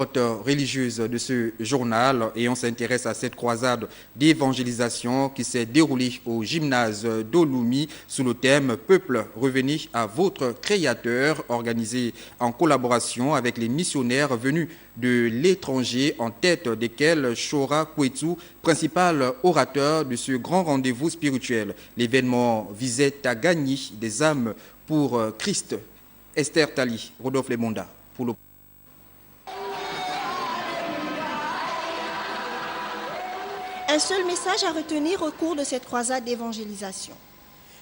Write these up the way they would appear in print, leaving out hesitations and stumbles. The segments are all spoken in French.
Religieuse de ce journal et on s'intéresse à cette croisade d'évangélisation qui s'est déroulée au gymnase d'Oloumi sous le thème « Peuple, revenez à votre Créateur » organisé en collaboration avec les missionnaires venus de l'étranger en tête desquels Chora Kouetou, principal orateur de ce grand rendez-vous spirituel. L'événement visait à gagner des âmes pour Christ. Esther Tali, Rodolphe Lemonda pour le... Un seul message à retenir au cours de cette croisade d'évangélisation,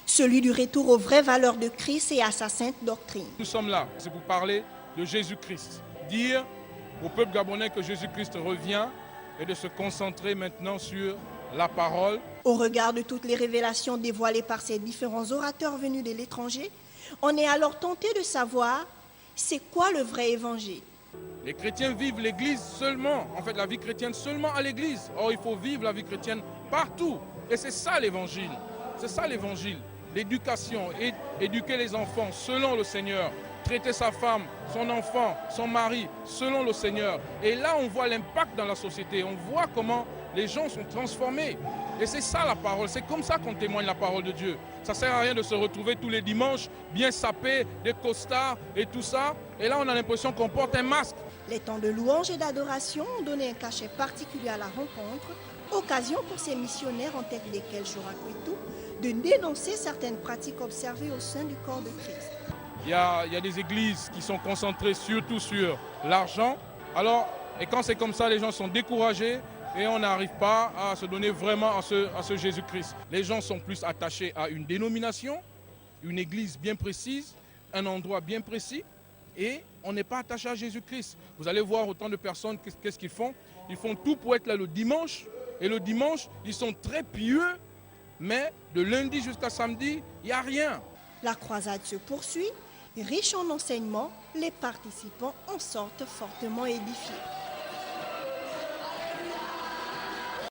celui du retour aux vraies valeurs de Christ et à sa sainte doctrine. Nous sommes là, c'est pour parler de Jésus-Christ. Dire au peuple gabonais que Jésus-Christ revient et de se concentrer maintenant sur la parole. Au regard de toutes les révélations dévoilées par ces différents orateurs venus de l'étranger, on est alors tenté de savoir c'est quoi le vrai évangile. Les chrétiens vivent l'église seulement, en fait la vie chrétienne seulement à l'église. Or il faut vivre la vie chrétienne partout. Et c'est ça l'évangile. C'est ça l'évangile. L'éducation, éduquer les enfants selon le Seigneur. Traiter sa femme, son enfant, son mari selon le Seigneur. Et là on voit l'impact dans la société. On voit comment les gens sont transformés. Et c'est ça la parole, c'est comme ça qu'on témoigne la parole de Dieu. Ça ne sert à rien de se retrouver tous les dimanches, bien sapés, des costards et tout ça. Et là on a l'impression qu'on porte un masque. Les temps de louange et d'adoration ont donné un cachet particulier à la rencontre, occasion pour ces missionnaires en tête desquels Chora Kouetou de dénoncer certaines pratiques observées au sein du corps de Christ. Il y a des églises qui sont concentrées surtout sur l'argent. Alors, et quand c'est comme ça, les gens sont découragés et on n'arrive pas à se donner vraiment à ce Jésus-Christ. Les gens sont plus attachés à une dénomination, une église bien précise, un endroit bien précis. Et on n'est pas attaché à Jésus-Christ. Vous allez voir autant de personnes, qu'est-ce qu'ils font? Ils font tout pour être là le dimanche. Et le dimanche, ils sont très pieux. Mais de lundi jusqu'à samedi, il n'y a rien. La croisade se poursuit. Riche en enseignements, les participants en sortent fortement édifiés.